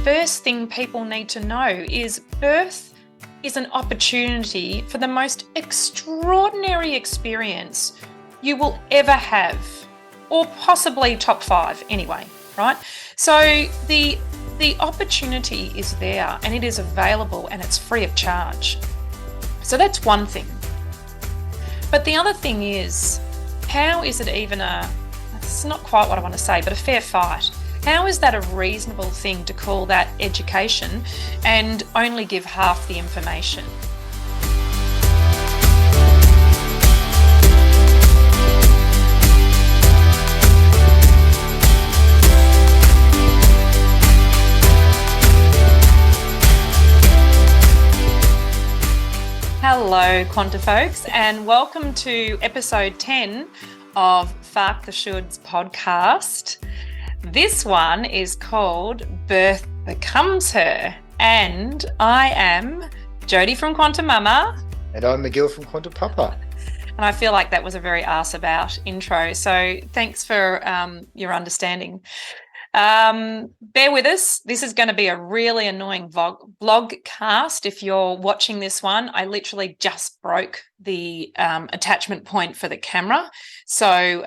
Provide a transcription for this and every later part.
first thing people need to know is birth is an opportunity for the most extraordinary experience you will ever have, or possibly top 5 anyway, right? So the opportunity is there and it is available and it's free of charge. So that's one thing. But the other thing is, how is it even it's not quite what I want to say, but a fair fight? How is that a reasonable thing to call that education and only give half the information? Hello, Quanta folks, and welcome to episode 10 of Fark the Shoulds podcast. This one is called Birth Becomes Her, and I am Jodi from QuantiMama. And I'm McGill from QuantiPapa. And I feel like that was a very arse-about intro, so thanks for your understanding. Bear with us. This is going to be a really annoying vlogcast. If you're watching this one, I literally just broke the attachment point for the camera. So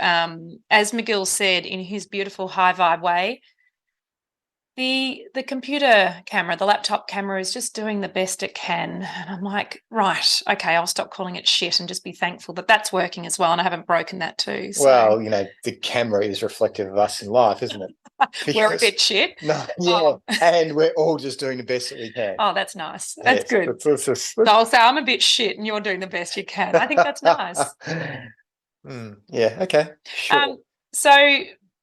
as McGill said in his beautiful high vibe way, the computer camera, the laptop camera is just doing the best it can. And I'm like, right, okay, I'll stop calling it shit and just be thankful that that's working as well. And I haven't broken that too. So. Well, the camera is reflective of us in life, isn't it? We're a bit shit. No, yeah, oh. And we're all just doing the best that we can. Oh, that's nice. That's good. Let's So I'll say I'm a bit shit and you're doing the best you can. I think that's nice. Yeah, okay, sure. So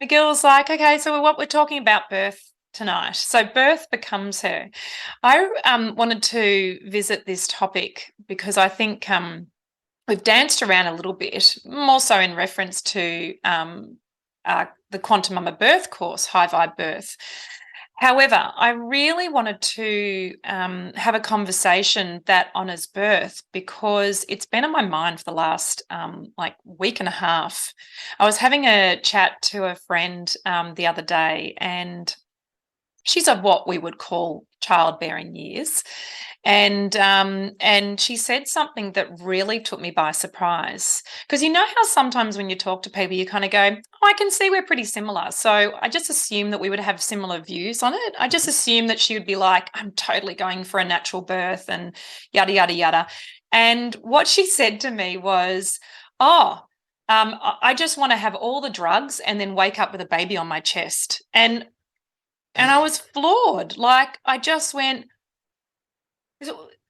McGill's like, okay, so what we're talking about birth tonight. So birth becomes her. I wanted to visit this topic because I think we've danced around a little bit, more so in reference to the QuantiMama birth course, High Vibe Birth. However, I really wanted to have a conversation that honours birth because it's been on my mind for the last week and a half. I was having a chat to a friend the other day, and she's of what we would call childbearing years. And she said something that really took me by surprise. Because you know how sometimes when you talk to people, you kind of go, oh, I can see we're pretty similar. So I just assumed that we would have similar views on it. I just assumed that she would be like, I'm totally going for a natural birth and yada, yada, yada. And what she said to me was, I just want to have all the drugs and then wake up with a baby on my chest. And I was floored. Like, I just went,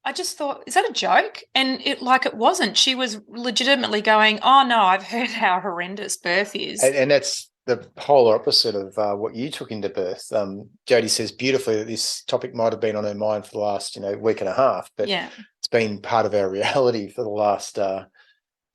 I just thought, is that a joke? And it wasn't. She was legitimately going, oh, no, I've heard how horrendous birth is. And that's the polar opposite of what you took into birth. Jodi says beautifully that this topic might have been on her mind for the last, week and a half, but It's been part of our reality for the last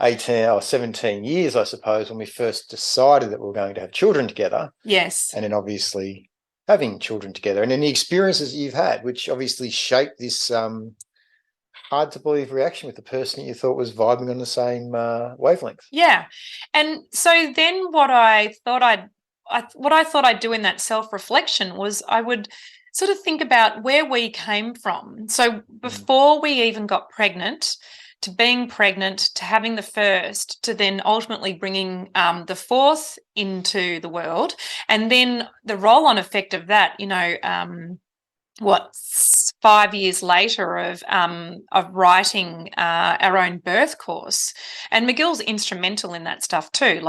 18 or 17 years, I suppose, when we first decided that we were going to have children together. Yes. And then obviously having children together, and then the experiences you've had, which obviously shaped this hard to believe reaction with the person that you thought was vibing on the same wavelength. Yeah. And so then what I thought I'd do in that self-reflection was I would sort of think about where we came from. So before we even got pregnant, to being pregnant, to having the first, to then ultimately bringing the fourth into the world, and then the roll-on effect of that, 5 years later of writing our own birth course. And McGill's instrumental in that stuff too.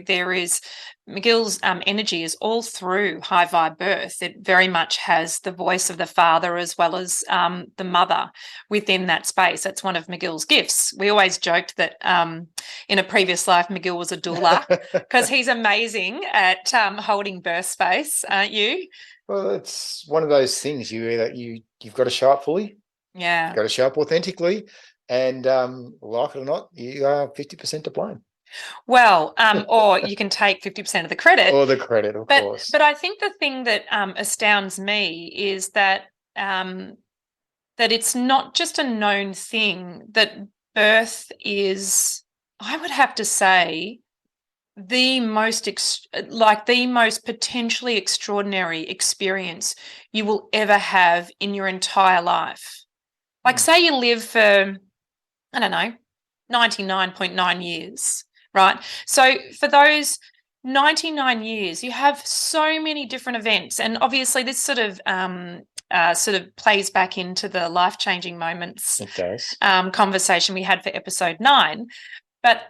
There is McGill's energy is all through High Vibe Birth. It very much has the voice of the father as well as the mother within that space. That's one of McGill's gifts. We always joked that in a previous life, McGill was a doula because he's amazing at holding birth space, aren't you? Well, it's one of those things. You've got to show up fully. Yeah. You've got to show up authentically. And like it or not, you are 50% to blame. Well, or you can take 50% of the credit. Or the credit, of course. But I think the thing that astounds me is that it's not just a known thing, that birth is, I would have to say, the most the most potentially extraordinary experience you will ever have in your entire life. Like, say you live for, I don't know, 99.9 years, right? So for those 99 years, you have so many different events. And obviously this sort of plays back into the life-changing moments conversation we had for episode 9. But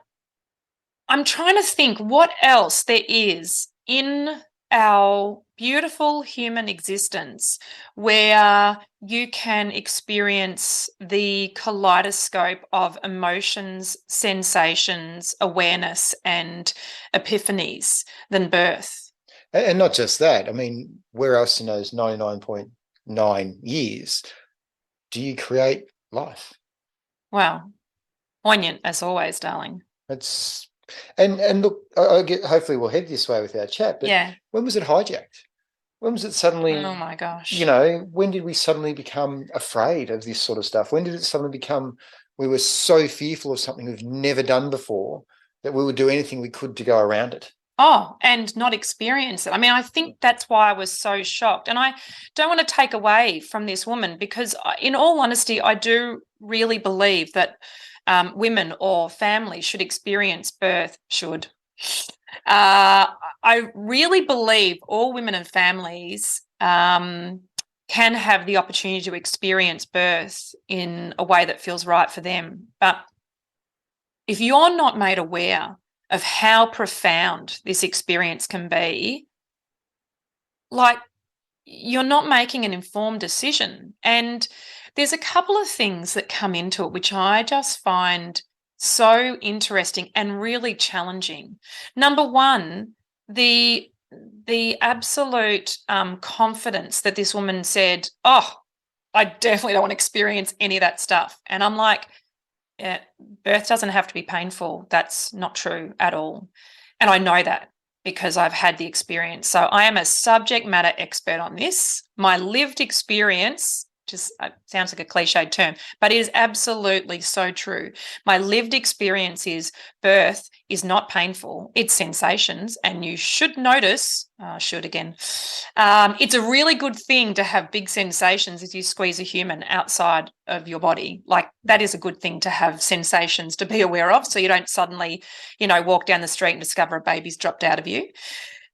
I'm trying to think what else there is in our beautiful human existence where you can experience the kaleidoscope of emotions, sensations, awareness, and epiphanies than birth. And not just that. I mean, where else in those 99.9 years do you create life? Wow. Poignant as always, darling. It's and look, I get, hopefully we'll head this way with our chat, but when was it hijacked? When was it suddenly, oh my gosh, when did we suddenly become afraid of this sort of stuff? When did it suddenly become we were so fearful of something we've never done before that we would do anything we could to go around it? Oh, and not experience it. I mean, I think that's why I was so shocked. And I don't want to take away from this woman because, in all honesty, I do really believe that women or families should experience birth. I really believe all women and families can have the opportunity to experience birth in a way that feels right for them. But if you're not made aware of how profound this experience can be, like, you're not making an informed decision. And there's a couple of things that come into it which I just find so interesting and really challenging. Number one, the absolute confidence that this woman said, oh, I definitely don't want to experience any of that stuff. And I'm like, birth doesn't have to be painful. That's not true at all. And I know that because I've had the experience. So I am a subject matter expert on this. My lived experience, just sounds like a cliched term, but it is absolutely so true. My lived experience is birth is not painful. It's sensations, and you should notice, it's a really good thing to have big sensations as you squeeze a human outside of your body. Like, that is a good thing to have sensations to be aware of, so you don't suddenly, walk down the street and discover a baby's dropped out of you.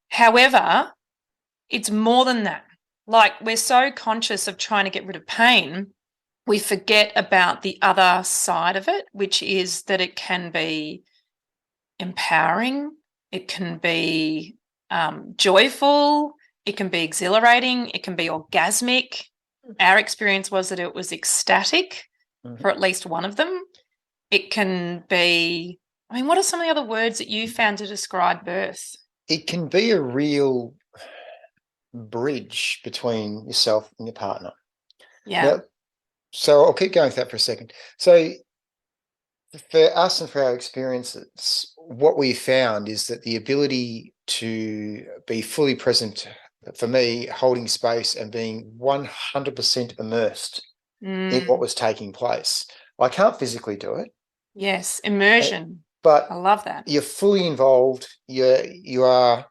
However, it's more than that. Like, we're so conscious of trying to get rid of pain, we forget about the other side of it, which is that it can be empowering, it can be joyful, it can be exhilarating, it can be orgasmic. Our experience was that it was ecstatic for at least one of them. It can be, what are some of the other words that you found to describe birth? It can be a real bridge between yourself and your partner. Yeah. Now, so I'll keep going with that for a second. So for us and for our experiences, what we found is that the ability to be fully present, for me, holding space and being 100% immersed in what was taking place. I can't physically do it. Yes, immersion. But I love that. You're fully involved. You are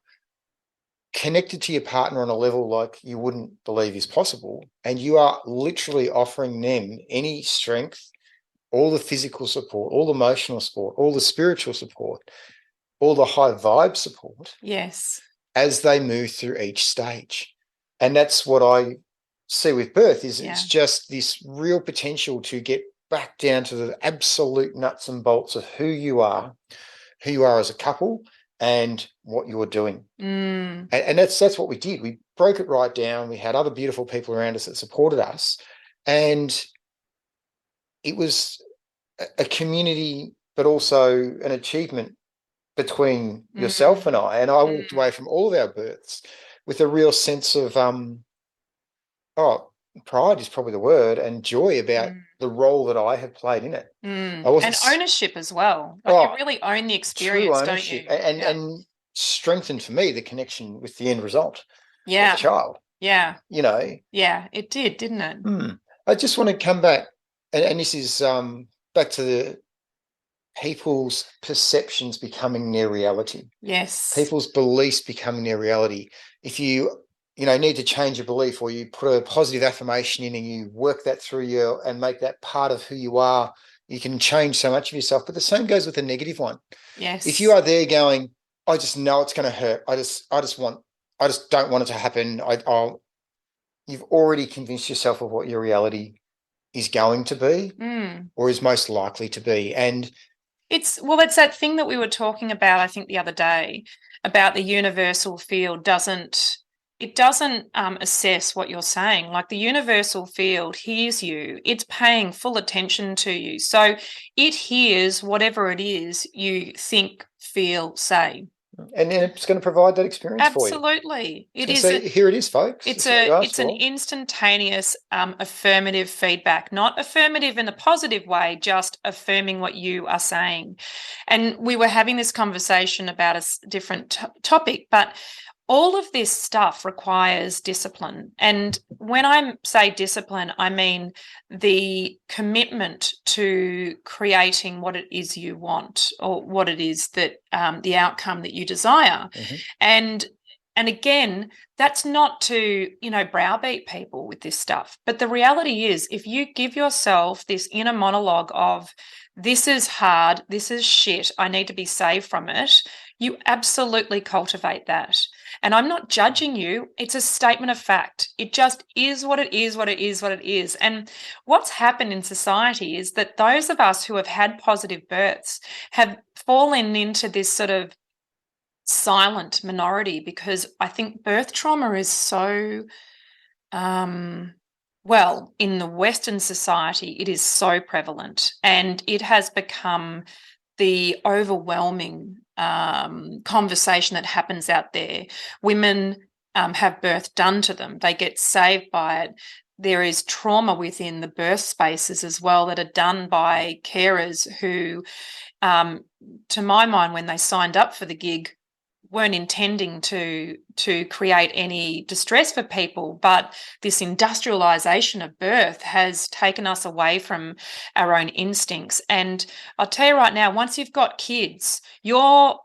connected to your partner on a level like you wouldn't believe is possible, and you are literally offering them any strength, all the physical support, all the emotional support, all the spiritual support, all the high vibe support. Yes. As they move through each stage. And that's what I see with birth is it's just this real potential to get back down to the absolute nuts and bolts of who you are as a couple, and what you're doing. And that's what we did. We broke it right down. We had other beautiful people around us that supported us. And it was a community, but also an achievement between yourself and I. And I walked away from all of our births with a real sense of, pride is probably the word, and joy about the role that I had played in it. And ownership as well. Like, you really own the experience, don't you? And strengthened for me the connection with the end result. Yeah. Of the child. Yeah. Yeah, it did, didn't it? I just want to come back, and this is back to people's perceptions becoming their reality. Yes. People's beliefs becoming their reality. If you need to change a belief, or you put a positive affirmation in and you work that through you and make that part of who you are, you can change so much of yourself. But the same goes with a negative one. Yes. If you are there going, I just know it's going to hurt. I just don't want it to happen. You've already convinced yourself of what your reality is going to be or is most likely to be. And it's that thing that we were talking about, I think, the other day, about the universal field doesn't assess what you're saying. Like, the universal field hears you. It's paying full attention to you. So it hears whatever it is you think, feel, say. And it's going to provide that experience for you. Absolutely. It is. Here it is, folks. It's an instantaneous affirmative feedback, not affirmative in a positive way, just affirming what you are saying. And we were having this conversation about a different topic, but all of this stuff requires discipline. And when I say discipline, I mean the commitment to creating what it is you want, or what it is that the outcome that you desire. And again, that's not to, browbeat people with this stuff. But the reality is, if you give yourself this inner monologue of, this is hard, this is shit, I need to be saved from it, you absolutely cultivate that. And I'm not judging you. It's a statement of fact. It just is what it is, what it is, what it is. And what's happened in society is that those of us who have had positive births have fallen into this sort of silent minority, because I think birth trauma is so, in the Western society, it is so prevalent, and it has become the overwhelming conversation that happens out there. Women have birth done to them. They get saved by it. There is trauma within the birth spaces as well that are done by carers who, to my mind, when they signed up for the gig, weren't intending to create any distress for people, but this industrialization of birth has taken us away from our own instincts. And I'll tell you right now, once you've got kids, your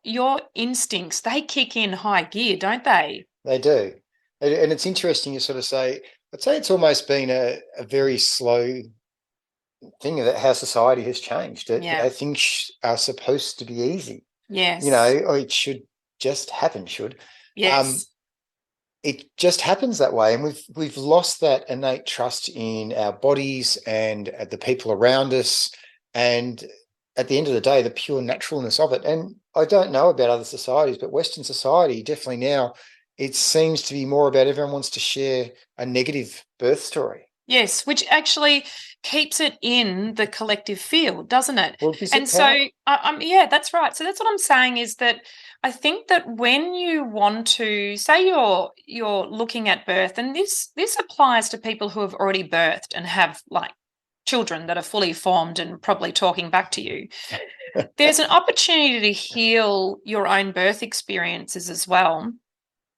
instincts, they kick in high gear, don't they? They do. And it's interesting you sort of say, I'd say it's almost been a very slow thing that how society has changed. Things are supposed to be easy. Yes. It should just happen. Yes. It just happens that way, and we've lost that innate trust in our bodies and the people around us, and at the end of the day, the pure naturalness of it. And I don't know about other societies, but Western society, definitely now, it seems to be more about everyone wants to share a negative birth story. Yes, which actually keeps it in the collective field, doesn't it? Well, and so, that's right. So that's what I'm saying, is that I think that when you want to, say you're looking at birth, and this applies to people who have already birthed and have like children that are fully formed and probably talking back to you, there's an opportunity to heal your own birth experiences as well,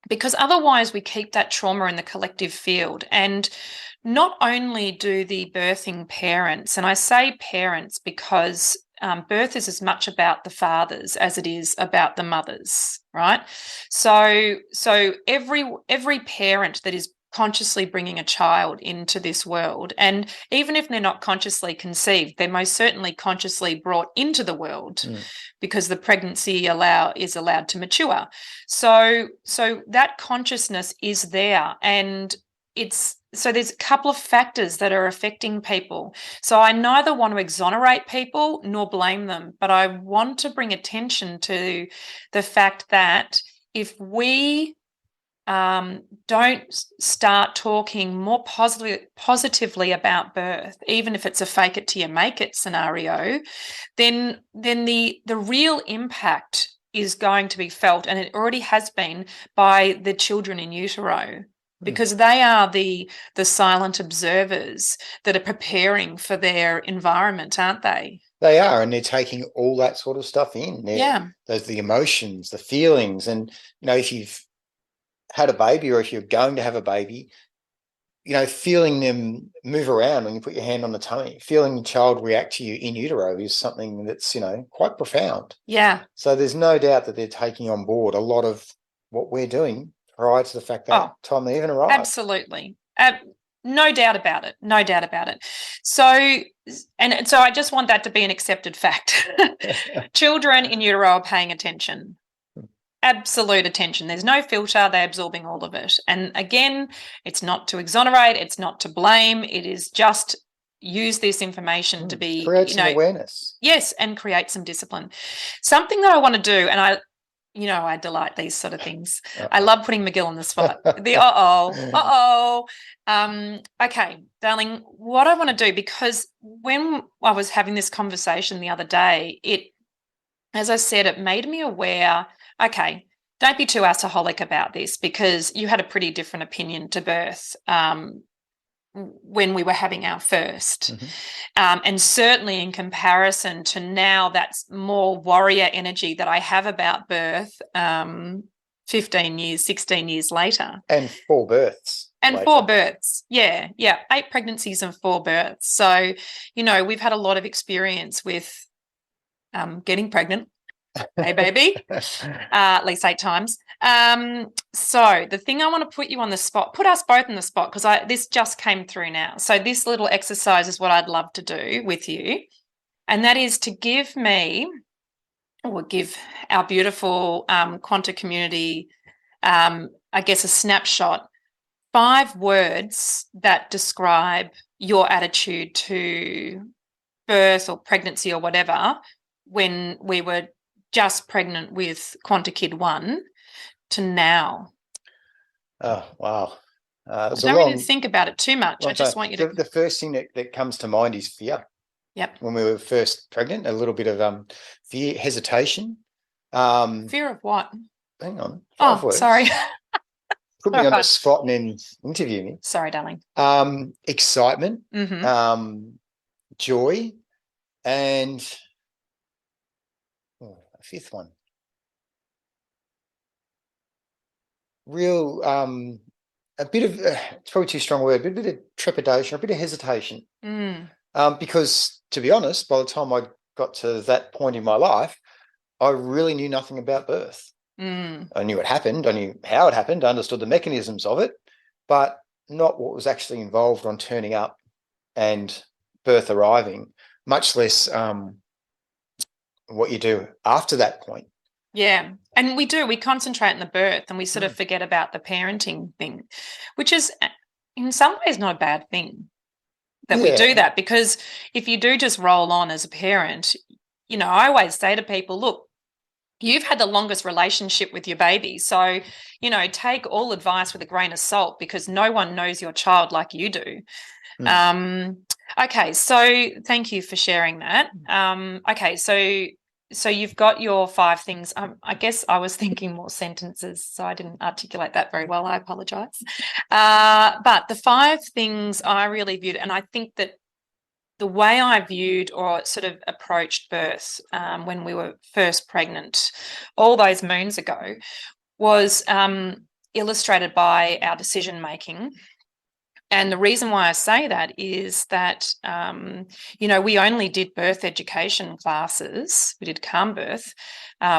because otherwise we keep that trauma in the collective field. And not only do the birthing parents, and I say parents because birth is as much about the fathers as it is about the mothers, right? So every parent that is consciously bringing a child into this world, and even if they're not consciously conceived, they're most certainly consciously brought into the world, because the pregnancy is allowed to mature. So that consciousness is there, and there's a couple of factors that are affecting people. So I neither want to exonerate people nor blame them, but I want to bring attention to the fact that if we don't start talking more positively about birth, even if it's a fake it till you make it scenario, then the real impact is going to be felt, and it already has been, by the children in utero. Because they are the silent observers that are preparing for their environment, aren't they? They are, and they're taking all that sort of stuff in. There's the emotions, the feelings, and if you've had a baby, or if you're going to have a baby, feeling them move around when you put your hand on the tummy, feeling the child react to you in utero is something that's, quite profound. Yeah. So there's no doubt that they're taking on board a lot of what we're doing prior to the fact that time they even arrive. Absolutely. No doubt about it. No doubt about it. So I just want that to be an accepted fact. Children in utero are paying attention. Absolute attention. There's no filter. They're absorbing all of it. And again, it's not to exonerate. It's not to blame. It is just use this information to be create some awareness. Yes, and create some discipline. Something that I want to do, and I delight these sort of things. I love putting McGill on the spot. Okay, darling, what I want to do, because when I was having this conversation the other day, as I said, it made me aware, okay, don't be too alcoholic about this, because you had a pretty different opinion to birth when we were having our first. Mm-hmm. And certainly in comparison to now, that's more warrior energy that I have about birth 15 years, 16 years later. And 4 births. And later. 4 births, yeah. 8 pregnancies and 4 births. So, we've had a lot of experience with getting pregnant. Hey, baby, at least 8 times. So the thing I want to put you on the spot, put us both on the spot, because this just came through now. So this little exercise is what I'd love to do with you, and that is to give our beautiful Quanta community, I guess, a snapshot, 5 words that describe your attitude to birth or pregnancy or whatever when we were just pregnant with Quanta Kid 1 to now. Oh, wow. I don't really think about it too much. I just want you to... The first thing that comes to mind is fear. Yep. When we were first pregnant, a little bit of fear, hesitation. Fear of what? Hang on. 5 words. Sorry. Put me on the spot and then interview me. Sorry, darling. Excitement, mm-hmm. Joy, and... a 5th one. Real, a bit of, it's probably too strong a word, but a bit of trepidation, a bit of hesitation. Because, to be honest, by the time I got to that point in my life, I really knew nothing about birth. I knew it happened, I knew how it happened, I understood the mechanisms of it, but not what was actually involved on turning up and birth arriving, much less what you do after that point. Yeah. And we concentrate on the birth and we sort of forget about the parenting thing, which is in some ways not a bad thing that we do that, because if you do just roll on as a parent, I always say to people, look, you've had the longest relationship with your baby. So, take all advice with a grain of salt, because no one knows your child like you do. Okay, so thank you for sharing that. Okay, so you've got your 5 things. I guess I was thinking more sentences, so I didn't articulate that very well. I apologise. But the 5 things I really viewed, and I think that the way I viewed or sort of approached birth when we were first pregnant all those moons ago was illustrated by our decision-making. And the reason why I say that is that, we only did birth education classes. We did calm birth,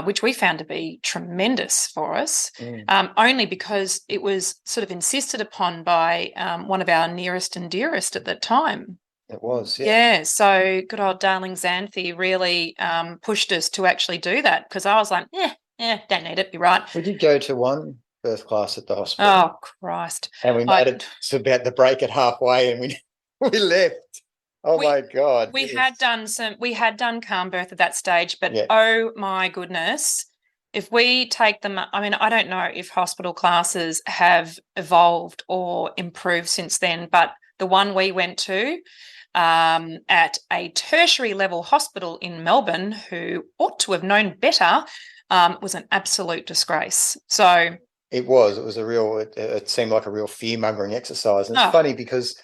which we found to be tremendous for us, only because it was sort of insisted upon by one of our nearest and dearest at that time. It was, yeah. So good old darling Xanthi really pushed us to actually do that, because I was like, don't need it, you're right. We did go to one birth class at the hospital. Oh, Christ. And we made it to about the break at halfway and we left. My God. We had done calm birth at that stage, but oh my goodness. If we take them, I don't know if hospital classes have evolved or improved since then, but the one we went to at a tertiary level hospital in Melbourne, who ought to have known better, was an absolute disgrace. So it was it seemed like a real fear-mongering exercise. And it's funny because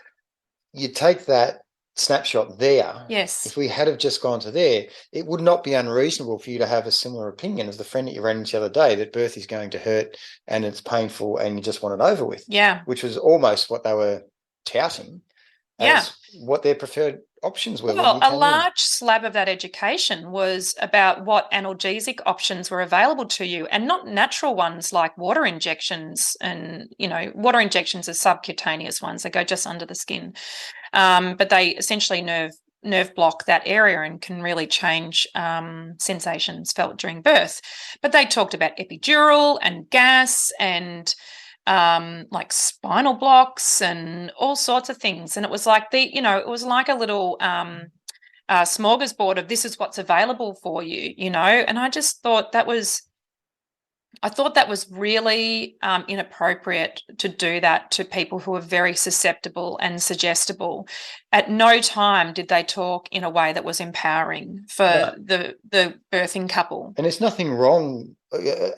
you take that snapshot there. Yes. If we had have just gone to there, it would not be unreasonable for you to have a similar opinion as the friend that you ran into the other day, that birth is going to hurt and it's painful and you just want it over with. Yeah. Which was almost what they were touting as what their preferred options were. Well, a large slab of that education was about what analgesic options were available to you, and not natural ones like water injections. And, water injections are subcutaneous ones. They go just under the skin. But they essentially nerve block that area and can really change sensations felt during birth. But they talked about epidural and gas and like spinal blocks and all sorts of things. And it was like it was like a little smorgasbord of this is what's available for you, and I just thought that was really inappropriate to do that to people who are very susceptible and suggestible. At no time did they talk in a way that was empowering for the birthing couple. And there's nothing wrong,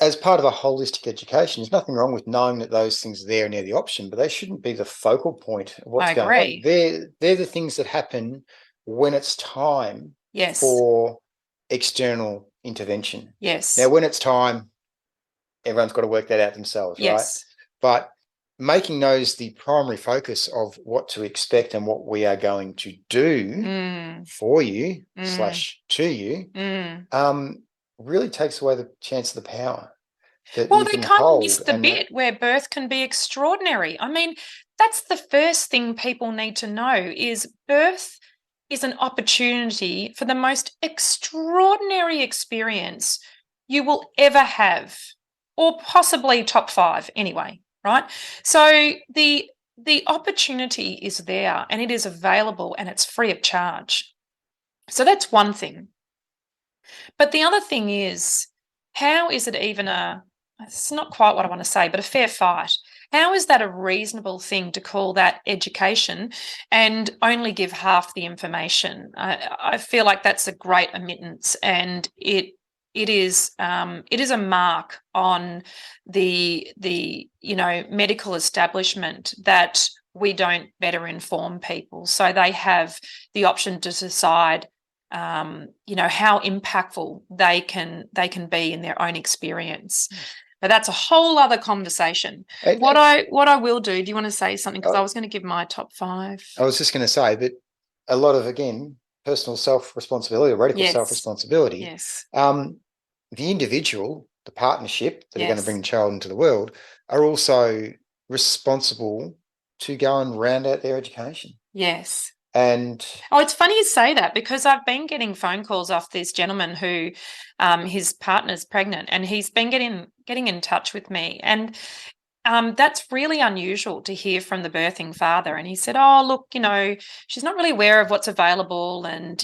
as part of a holistic education, there's nothing wrong with knowing that those things are there and they're the option, but they shouldn't be the focal point of what's going on. They're the things that happen when it's time for external intervention. Yes. Now, when it's time, everyone's got to work that out themselves, right? But making those the primary focus of what to expect and what we are going to do for you / to you really takes away the chance of the power. Well, they kind of miss the bit where birth can be extraordinary. I mean, that's the first thing people need to know is birth is an opportunity for the most extraordinary experience you will ever have, or possibly top 5 anyway, right? So the opportunity is there and it is available and it's free of charge. So that's one thing. But the other thing is, how is it even it's not quite what I want to say, but a fair fight. How is that a reasonable thing to call that education and only give half the information? I feel like that's a great omittance, and it is a mark on the medical establishment that we don't better inform people, so they have the option to decide how impactful they can be in their own experience. But that's a whole other conversation. What I will do you want to say something? Because I was going to give my top 5. I was just going to say that a lot of, again, personal self-responsibility or radical self-responsibility. Yes. The individual, the partnership that are going to bring the child into the world are also responsible to go and round out their education. Yes. And it's funny you say that, because I've been getting phone calls off this gentleman who his partner's pregnant, and he's been getting in touch with me, and that's really unusual to hear from the birthing father. And he said, oh, look, she's not really aware of what's available, and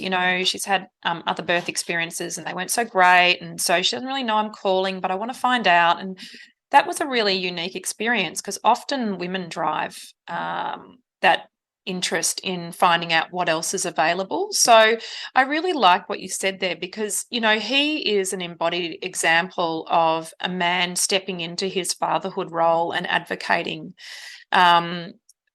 she's had other birth experiences and they weren't so great, and so she doesn't really know I'm calling, but I want to find out. And that was a really unique experience, because often women drive that interest in finding out what else is available. So I really like what you said there, because he is an embodied example of a man stepping into his fatherhood role and advocating for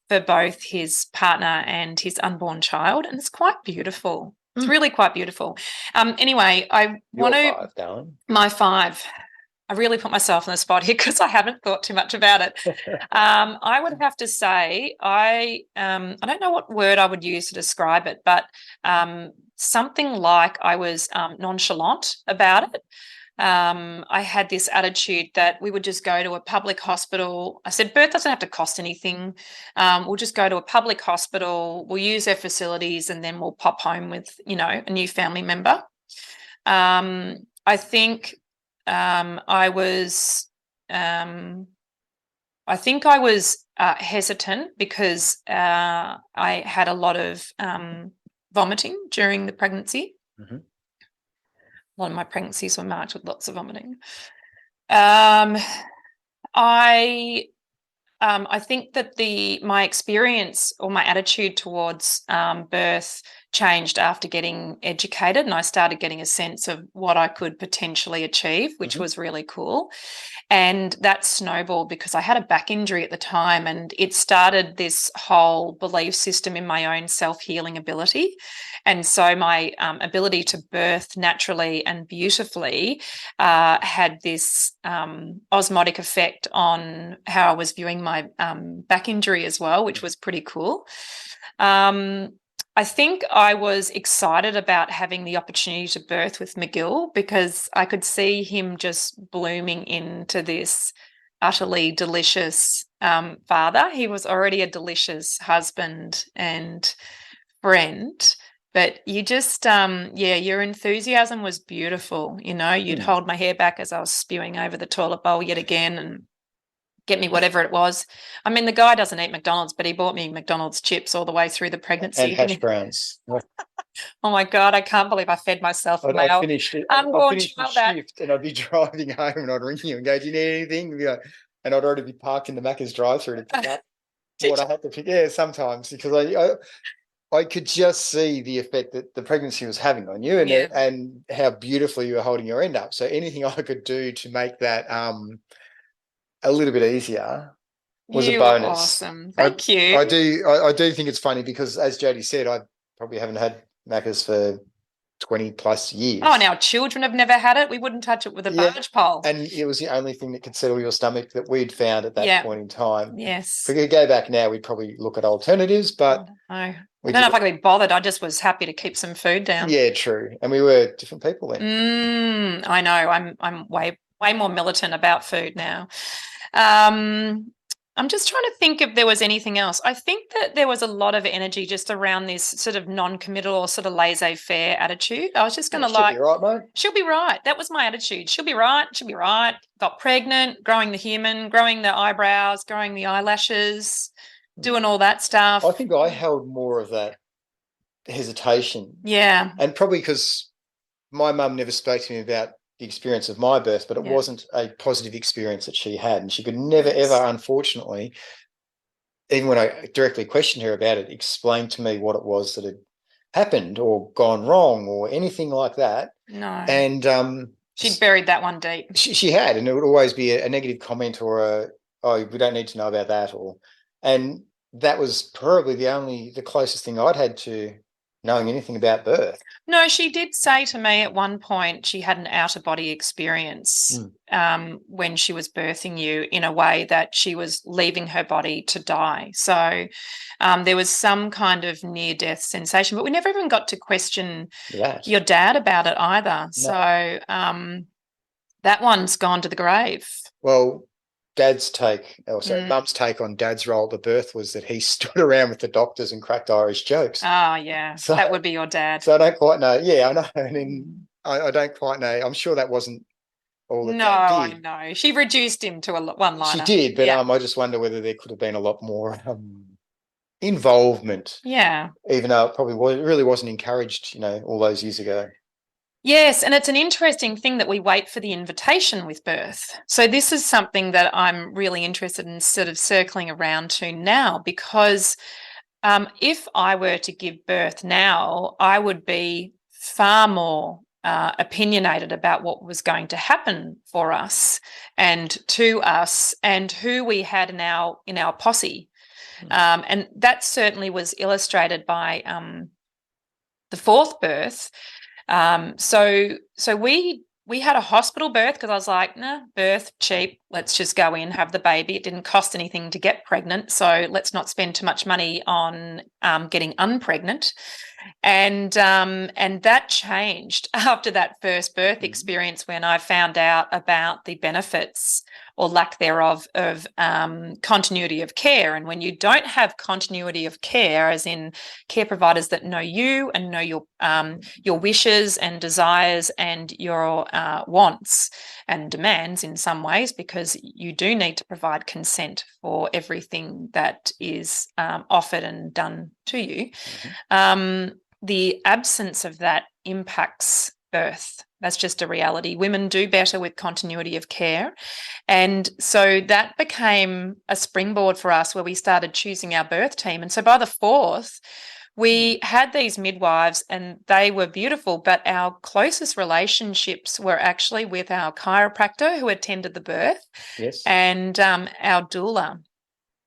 both his partner and his unborn child, and it's quite beautiful. It's really quite beautiful. Anyway, I want to 5, darling. My 5. I really put myself on the spot here because I haven't thought too much about it. I would have to say I don't know what word I would use to describe it, but something like I was nonchalant about it. I had this attitude that we would just go to a public hospital. I said, birth doesn't have to cost anything. We'll just go to a public hospital, we'll use their facilities, and then we'll pop home with, a new family member. I think I was hesitant because I had a lot of vomiting during the pregnancy. Mm-hmm. A lot of my pregnancies were marked with lots of vomiting. I think that my experience or my attitude towards birth changed after getting educated, and I started getting a sense of what I could potentially achieve, which was really cool. And that snowballed because I had a back injury at the time, and it started this whole belief system in my own self-healing ability. And so my ability to birth naturally and beautifully had this osmotic effect on how I was viewing my back injury as well, which was pretty cool. I think I was excited about having the opportunity to birth with McGill because I could see him just blooming into this utterly delicious father. He was already a delicious husband and friend, but you just, your enthusiasm was beautiful. You'd hold my hair back as I was spewing over the toilet bowl yet again and get me whatever it was. I mean, the guy doesn't eat McDonald's, but he bought me McDonald's chips all the way through the pregnancy. And hash browns. Oh my God, I can't believe I fed myself. I finished it. I finished the shift and I'd be driving home and I'd ring you and go, do you need anything? And I'd already be parked in the Macca's drive-through to pick up what I had to pick. Yeah, sometimes because I could just see the effect that the pregnancy was having on you and how beautifully you were holding your end up. So anything I could do to make that a little bit easier was a bonus. Awesome. Thank you. I do think it's funny because, as Jodi said, I probably haven't had Macca's for 20 plus years. Oh, and our children have never had it. We wouldn't touch it with a barge pole. And it was the only thing that could settle your stomach that we'd found at that point in time. Yes. If we could go back now, we'd probably look at alternatives, but I don't know if I could be bothered. I just was happy to keep some food down. Yeah, true. And we were different people then. I know. I'm way more militant about food now. I'm just trying to think if there was anything else. I think that there was a lot of energy just around this sort of non-committal or sort of laissez-faire attitude. I was just going to She'll be right, mate. She'll be right. That was my attitude. She'll be right. She'll be right. Got pregnant, growing the human, growing the eyebrows, growing the eyelashes, doing all that stuff. I think I held more of that hesitation. Yeah. And probably because my mum never spoke to me about the experience of my birth, but it wasn't a positive experience that she had. And she could never, ever, unfortunately, even when I directly questioned her about it, explain to me what it was that had happened or gone wrong or anything like that. No. And she'd buried that one deep. She had, and it would always be a negative comment or we don't need to know about that. And that was probably the closest thing I'd had to knowing anything about birth. No, she did say to me at one point she had an out-of-body experience when she was birthing you, in a way that she was leaving her body to die. So there was some kind of near-death sensation, but we never even got to question your dad about it either. No. So that one's gone to the grave. Well, Mum's take on Dad's role at the birth was that he stood around with the doctors and cracked Irish jokes. Oh, yeah. So, that would be your dad. So I don't quite know. Yeah, I know. And I don't quite know. I'm sure that wasn't all that Dad did. I know. She reduced him to a one-liner. She did, but I just wonder whether there could have been a lot more involvement. Yeah. Even though it probably really wasn't encouraged, all those years ago. Yes, and it's an interesting thing that we wait for the invitation with birth. So this is something that I'm really interested in sort of circling around to now, because if I were to give birth now, I would be far more opinionated about what was going to happen for us and to us and who we had in our posse. And that certainly was illustrated by the fourth birth. So we had a hospital birth because I was like, nah, birth cheap. Let's just go in, have the baby. It didn't cost anything to get pregnant, so let's not spend too much money on getting unpregnant. And that changed after that first birth experience, when I found out about the benefits or lack thereof of continuity of care. And when you don't have continuity of care, as in care providers that know you and know your wishes and desires and your wants and demands in some ways, because you do need to provide consent for everything that is offered and done to you. The absence of that impacts birth. That's just a reality. Women do better with continuity of care. And so that became a springboard for us where we started choosing our birth team. And so by the fourth, We had these midwives and they were beautiful, but our closest relationships were actually with our chiropractor who attended the birth. Yes. And our doula,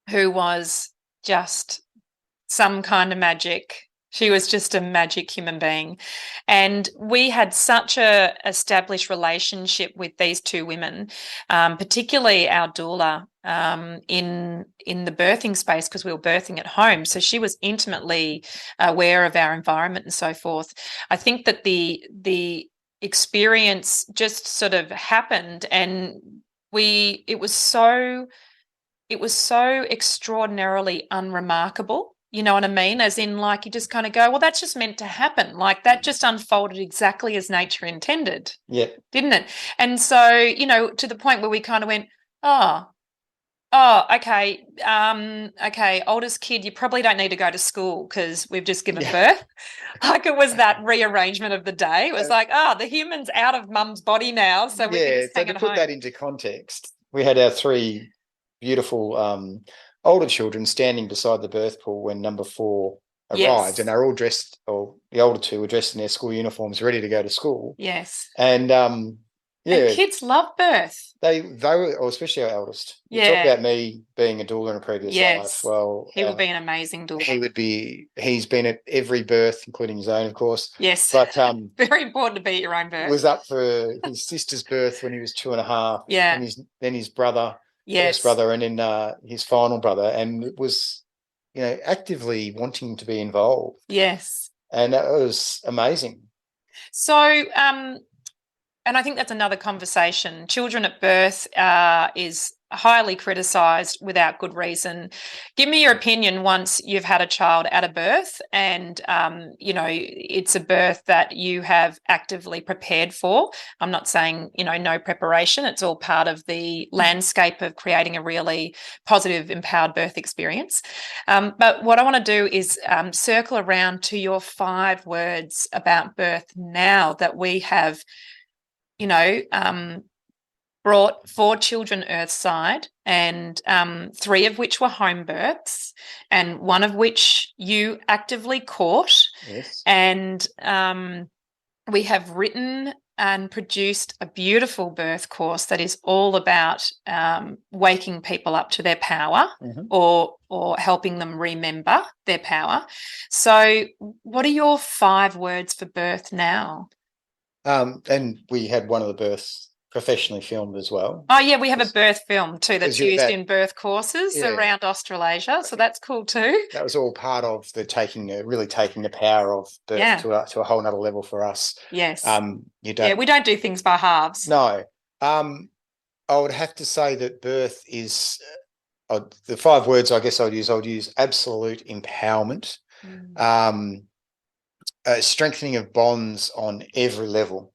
who was just some kind of magic. She was just a magic human being. And we had such a established relationship with these two women, particularly our doula, in the birthing space, because we were birthing at home. So she was intimately aware of our environment and so forth. I think that the experience just sort of happened, and it was so extraordinarily unremarkable. You know what I mean? As in, like, you just kind of go, well, that's just meant to happen. Like, that just unfolded exactly as nature intended. Yeah. Didn't it? And so, you know, to the point where we kind of went, oh, okay. Okay, oldest kid, you probably don't need to go to school because we've just given birth. Like, it was that rearrangement of the day. It was like, the human's out of mum's body now, so we can just hang to at put home. that into context, we had our 3 beautiful older children standing beside the birth pool when number 4 arrived, and they're all dressed, or the older 2 were dressed in their school uniforms, ready to go to school. Yes. And and kids love birth. They were, or especially our eldest. You talk about me being a doula in a previous life. Well, he would be an amazing doula. He's been at every birth, including his own, of course. Yes. But very important to be at your own birth. Was up for his sister's birth when he was 2.5. Yeah. And then his brother, first brother, and then his final brother, and it was, you know, actively wanting to be involved. Yes. And that was amazing. So, and I think that's another conversation. Children at birth is highly criticised without good reason. Give me your opinion once you've had a child at a birth and, you know, it's a birth that you have actively prepared for. I'm not saying, you know, no preparation. It's all part of the landscape of creating a really positive, empowered birth experience. But what I want to do is circle around to your 5 words about birth now that we have, you know, brought 4 children earthside, and 3 of which were home births, and 1 of which you actively caught. Yes. And we have written and produced a beautiful birth course that is all about waking people up to their power, or helping them remember their power. So what are your 5 words for birth now? And we had one of the births professionally filmed as well. Oh, yeah, we have a birth film too that's used in birth courses around Australasia, so that's cool too. That was all part of the really taking the power of birth to a whole nother level for us. Yes. We don't do things by halves. No. I would have to say that birth is the 5 words I guess I would use absolute empowerment, strengthening of bonds on every level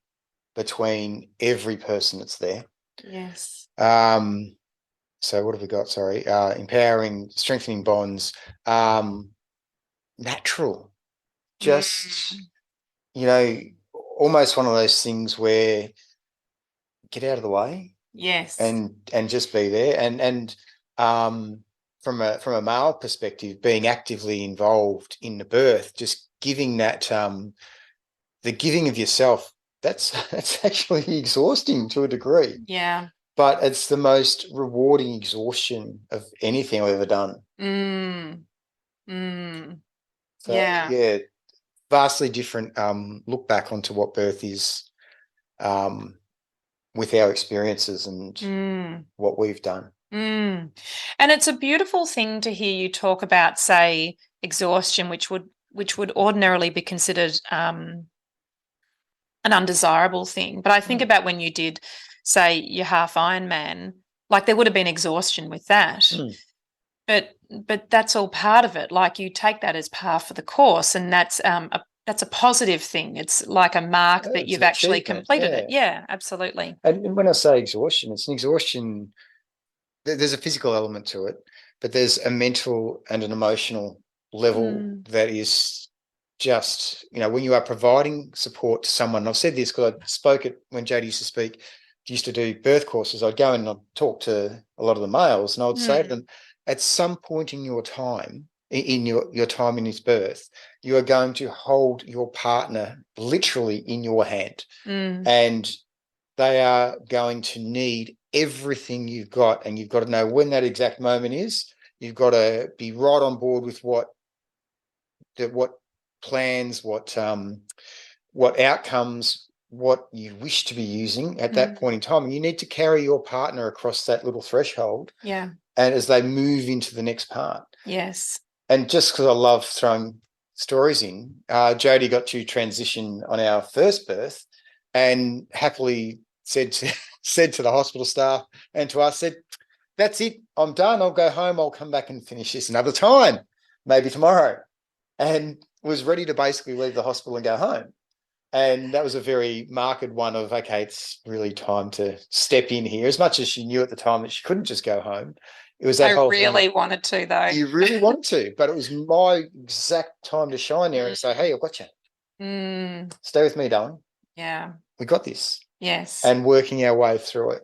between every person that's there. Yes. So what have we got? Sorry. Empowering, strengthening bonds, natural, just, you know, almost one of those things where get out of the way. Yes. And just be there. And from a male perspective, being actively involved in the birth, just giving that, the giving of yourself, that's actually exhausting to a degree. Yeah. But it's the most rewarding exhaustion of anything I've ever done. So, yeah, vastly different look back onto what birth is with our experiences and what we've done. And it's a beautiful thing to hear you talk about, say, exhaustion, which would ordinarily be considered an undesirable thing. But I think about when you did, say, your half Ironman, like there would have been exhaustion with that. But that's all part of it. Like you take that as par for the course, and that's a positive thing. It's like a mark that you've actually completed it. Yeah, absolutely. And when I say exhaustion, it's an exhaustion. There's a physical element to it, but there's a mental and an emotional level that is just, you know, when you are providing support to someone. And I've said this because I spoke it when Jodi used to speak, used to do birth courses. I'd go in and I'd talk to a lot of the males and I would say to them, at some point in your time, in your time in his birth, you are going to hold your partner literally in your hand. And they are going to need everything you've got, and you've got to know when that exact moment is. You've got to be right on board with what plans, what outcomes, what you wish to be using at that point in time. And you need to carry your partner across that little threshold. Yeah. And as they move into the next part. Yes. And just because I love throwing stories in, Jodi got to transition on our first birth and happily said to the hospital staff and to us, said, "That's it, I'm done. I'll go home. I'll come back and finish this another time, maybe tomorrow." And was ready to basically leave the hospital and go home. And that was a very marked one of, okay, it's really time to step in here. As much as she knew at the time that she couldn't just go home, it was that whole thing. I really wanted to, though. You really wanted to, but it was my exact time to shine there and say, "Hey, I've got you. Stay with me, darling. Yeah. We got this." Yes. And working our way through it.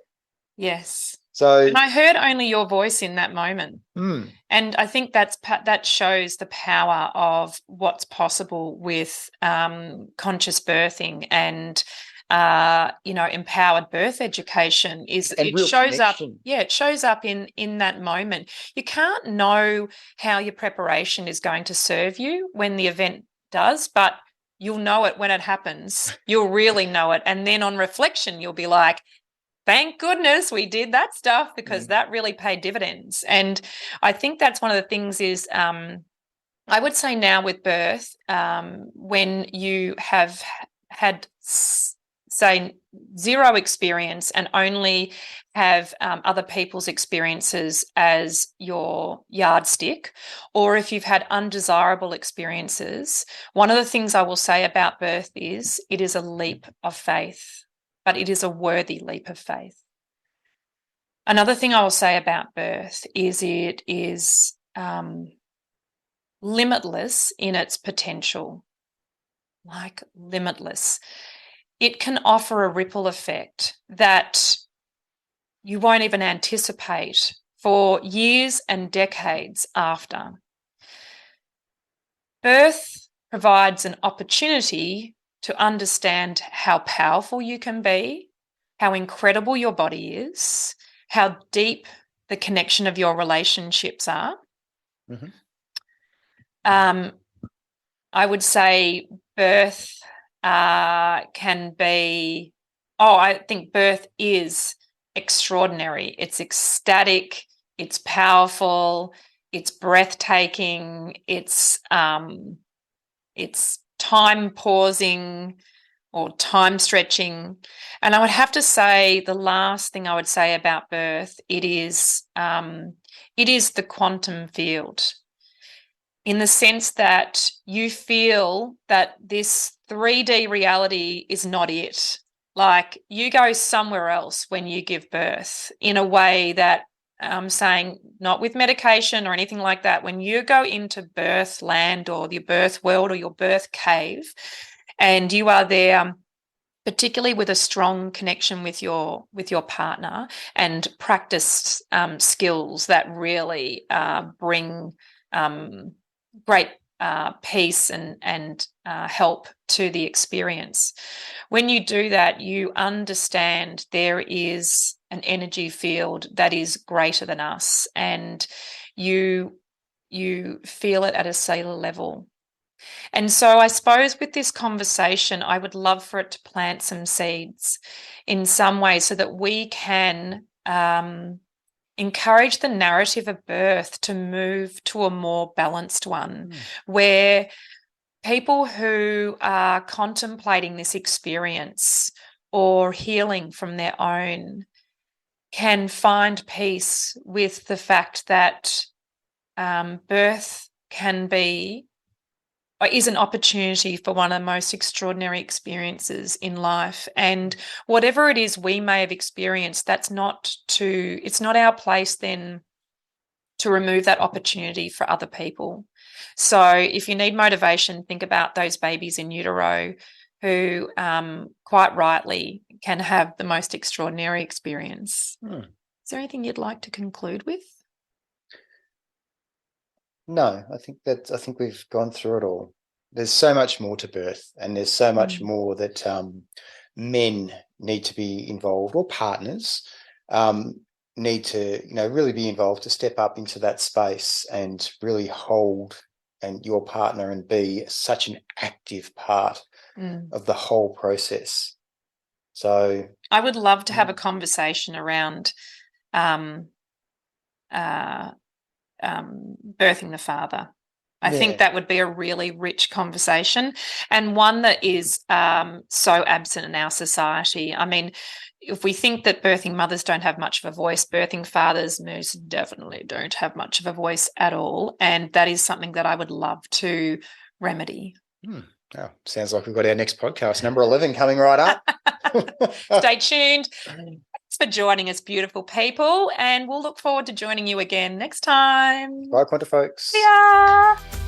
Yes. And I heard only your voice in that moment. And I think that shows the power of what's possible with conscious birthing and empowered birth education. It shows connection. It shows up in that moment. You can't know how your preparation is going to serve you when the event does, but you'll know it when it happens. You'll really know it. And then on reflection, you'll be like, thank goodness we did that stuff, because that really paid dividends. And I think that's one of the things is I would say now with birth, when you have had, say, zero experience and only have other people's experiences as your yardstick, or if you've had undesirable experiences, one of the things I will say about birth is it is a leap of faith, but it is a worthy leap of faith. Another thing I will say about birth is it is limitless in its potential, like limitless. It can offer a ripple effect that you won't even anticipate for years and decades after. Birth provides an opportunity to understand how powerful you can be, how incredible your body is, how deep the connection of your relationships are. I would say birth can be, I think birth is extraordinary. It's ecstatic, it's powerful, it's breathtaking, it's time pausing or time stretching. And I would have to say the last thing I would say about birth, it is the quantum field, in the sense that you feel that this 3D reality is not it. Like you go somewhere else when you give birth in a way that I'm saying not with medication or anything like that. When you go into birth land or your birth world or your birth cave and you are there, particularly with a strong connection with your partner and practice skills that really bring great peace and help to the experience. When you do that, you understand there is an energy field that is greater than us, and you feel it at a cellular level. And so I suppose with this conversation, I would love for it to plant some seeds in some way so that we can encourage the narrative of birth to move to a more balanced one, where people who are contemplating this experience or healing from their own can find peace with the fact that birth can be or is an opportunity for one of the most extraordinary experiences in life. And whatever it is we may have experienced, it's not our place then to remove that opportunity for other people. So if you need motivation, think about those babies in utero who quite rightly can have the most extraordinary experience. Is there anything you'd like to conclude with? No, I think we've gone through it all. There's so much more to birth, and there's so much more that men need to be involved, or partners need to, really be involved, to step up into that space and really hold and your partner and be such an active part of the whole process. So I would love to have a conversation around birthing the father. I think that would be a really rich conversation, and one that is so absent in our society. I mean, if we think that birthing mothers don't have much of a voice, birthing fathers most definitely don't have much of a voice at all. And that is something that I would love to remedy. Oh, sounds like we've got our next podcast, number 11, coming right up. Stay tuned. Thanks for joining us, beautiful people, and we'll look forward to joining you again next time. Bye, Quanta folks. See ya.